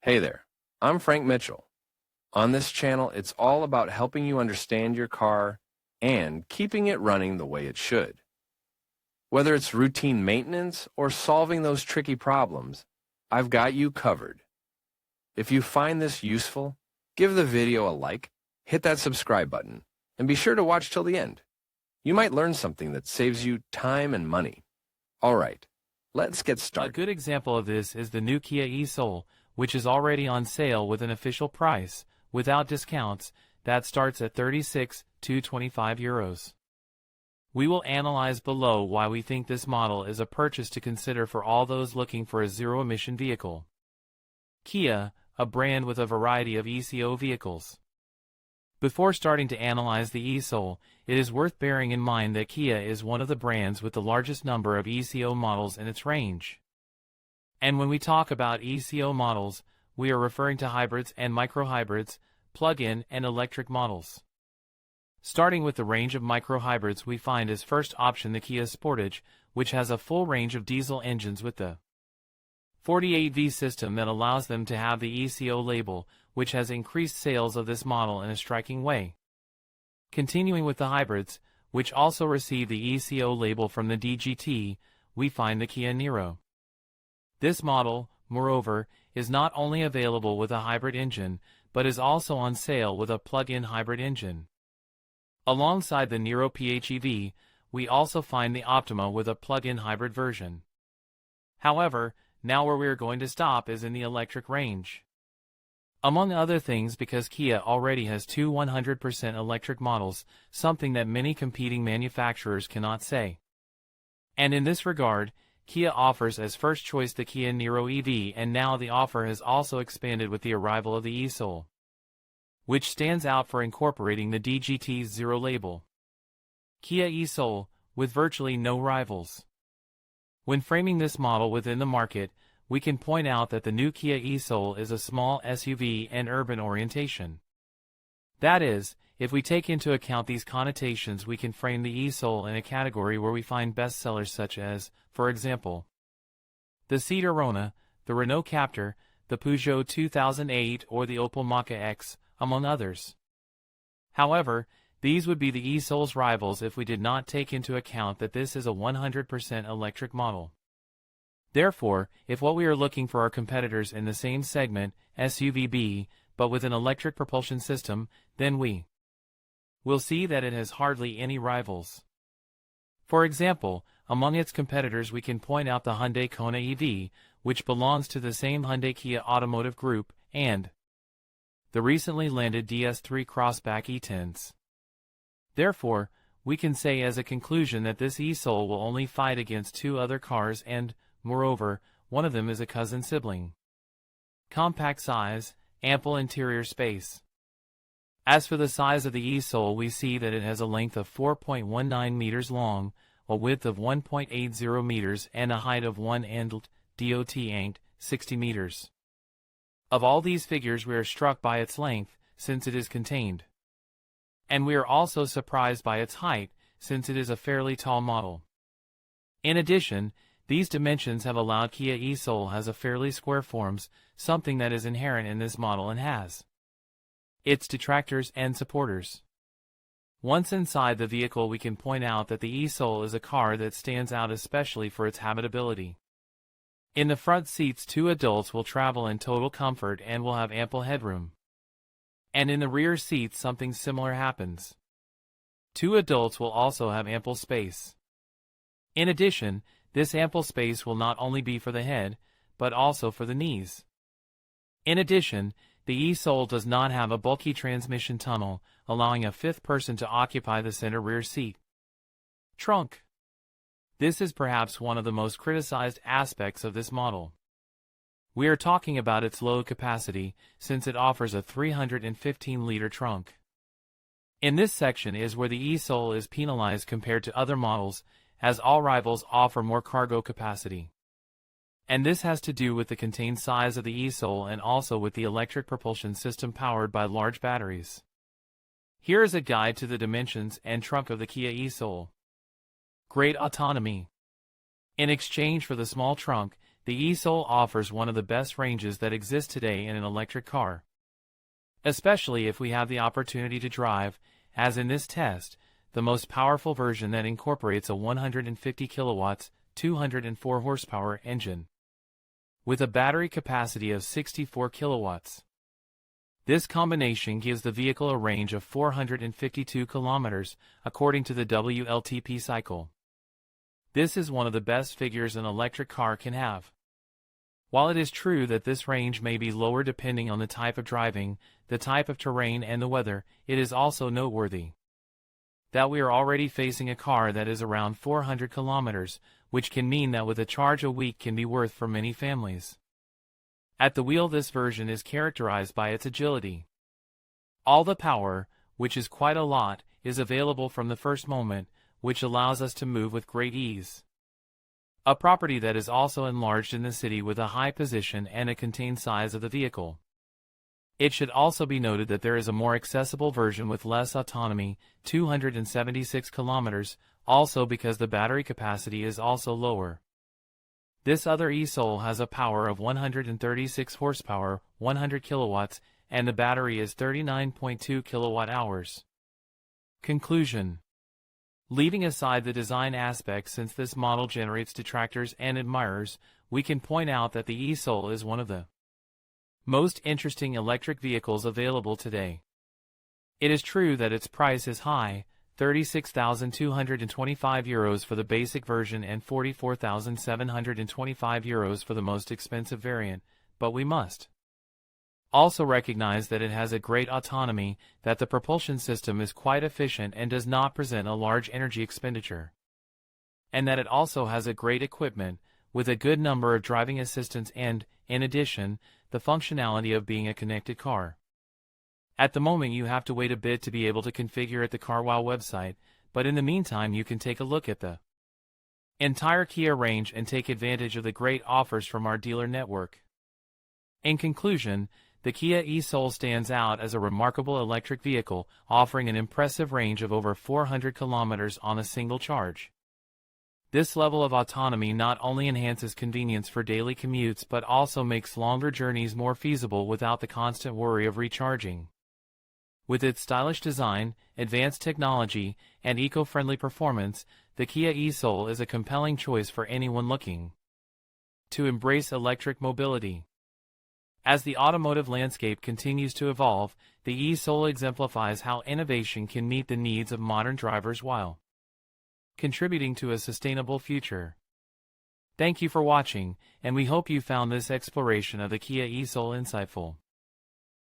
Hey there, I'm Frank Mitchell. On this channel, it's all about helping you understand your car and keeping it running the way it should. Whether it's routine maintenance or solving those tricky problems, I've got you covered. If you find this useful, give the video a like, hit that subscribe button, and be sure to watch till the end. You might learn something that saves you time and money. All right, let's get A started. good example of this is the new Kia e-Soul, which is already on sale with an official price, without discounts, that starts at €36,225. We will analyze below why we think this model is a purchase to consider for all those looking for a zero-emission vehicle. Kia, a brand with a variety of ECO vehicles. Before starting to analyze the e-Soul, it is worth bearing in mind that Kia is one of the brands with the largest number of ECO models in its range. And when we talk about ECO models, we are referring to hybrids and microhybrids, plug-in and electric models. Starting with the range of microhybrids, we find as first option the Kia Sportage, which has a full range of diesel engines with the 48V system that allows them to have the ECO label, which has increased sales of this model in a striking way. Continuing with the hybrids, which also receive the ECO label from the DGT, we find the Kia Niro. This model, moreover, is not only available with a hybrid engine, but is also on sale with a plug-in hybrid engine. Alongside the Niro PHEV, we also find the Optima with a plug-in hybrid version. However, now where we are going to stop is in the electric range. Among other things, because Kia already has two 100% electric models, something that many competing manufacturers cannot say. And in this regard, Kia offers as first choice the Kia Niro EV, and now the offer has also expanded with the arrival of the e-Soul, which stands out for incorporating the DGT's Zero label. Kia e-Soul, with virtually no rivals. When framing this model within the market, we can point out that the new Kia e-Soul is a small SUV and urban orientation. That is, if we take into account these connotations, we can frame the e-Soul in a category where we find bestsellers such as, for example, the Seat Arona, the Renault Captur, the Peugeot 2008 or the Opel Mokka-X, among others. However, these would be the e-Soul's rivals if we did not take into account that this is a 100% electric model. Therefore, if what we are looking for are competitors in the same segment, SUV-B, but with an electric propulsion system, then we will see that it has hardly any rivals. For example, among its competitors we can point out the Hyundai Kona EV, which belongs to the same Hyundai Kia Automotive group, and the recently landed DS3 Crossback E-Tense. Therefore, we can say as a conclusion that this e-Soul will only fight against two other cars and, moreover, one of them is a cousin sibling. Compact size, ample interior space. As for the size of the e-Soul, we see that it has a length of 4.19 meters long, a width of 1.80 meters, and a height of 60 meters. Of all these figures, we are struck by its length, since it is contained. And we are also surprised by its height, since it is a fairly tall model. In addition, these dimensions have allowed Kia e-Soul has a fairly square forms, something that is inherent in this model and has its detractors and supporters. Once inside the vehicle, we can point out that the e-Soul is a car that stands out especially for its habitability. In the front seats, two adults will travel in total comfort and will have ample headroom. And in the rear seats, something similar happens. Two adults will also have ample space. In addition, this ample space will not only be for the head, but also for the knees. In addition, the e-Soul does not have a bulky transmission tunnel, allowing a fifth person to occupy the center rear seat. Trunk. This is perhaps one of the most criticized aspects of this model. We are talking about its low capacity, since it offers a 315-liter trunk. In this section is where the e-Soul is penalized compared to other models, as all rivals offer more cargo capacity. And this has to do with the contained size of the e-Soul and also with the electric propulsion system powered by large batteries. Here is a guide to the dimensions and trunk of the Kia e-Soul. Great autonomy. In exchange for the small trunk, the e-Soul offers one of the best ranges that exist today in an electric car. Especially if we have the opportunity to drive, as in this test, the most powerful version that incorporates a 150 kilowatts, 204 horsepower engine with a battery capacity of 64 kilowatts. This combination gives the vehicle a range of 452 kilometers, according to the WLTP cycle. This is one of the best figures an electric car can have. While it is true that this range may be lower depending on the type of driving, the type of terrain and the weather, it is also noteworthy that we are already facing a car that is around 400 kilometers, which can mean that with a charge a week can be worth for many families. At the wheel, this version is characterized by its agility. All the power, which is quite a lot, is available from the first moment, which allows us to move with great ease. A property that is also enlarged in the city with a high position and a contained size of the vehicle. It should also be noted that there is a more accessible version with less autonomy, 276 kilometers, also because the battery capacity is also lower. This other e-Soul has a power of 136 horsepower, 100 kilowatts, and the battery is 39.2 kilowatt hours. Conclusion. Leaving aside the design aspects, since this model generates detractors and admirers, we can point out that the e-Soul is one of the most interesting electric vehicles available today. It is true that its price is high, €36,225 for the basic version and €44,725 for the most expensive variant, but we must also recognize that it has a great autonomy, that the propulsion system is quite efficient and does not present a large energy expenditure, and that it also has a great equipment, with a good number of driving assistants and, in addition, the functionality of being a connected car. At the moment you have to wait a bit to be able to configure at the CarWow website, but in the meantime you can take a look at the entire Kia range and take advantage of the great offers from our dealer network. In conclusion, the Kia e-Soul stands out as a remarkable electric vehicle, offering an impressive range of over 400 kilometers on a single charge. This level of autonomy not only enhances convenience for daily commutes but also makes longer journeys more feasible without the constant worry of recharging. With its stylish design, advanced technology, and eco-friendly performance, the Kia e-Soul is a compelling choice for anyone looking to embrace electric mobility. As the automotive landscape continues to evolve, the e-Soul exemplifies how innovation can meet the needs of modern drivers while contributing to a sustainable future. Thank you for watching, and we hope you found this exploration of the Kia e-Soul insightful.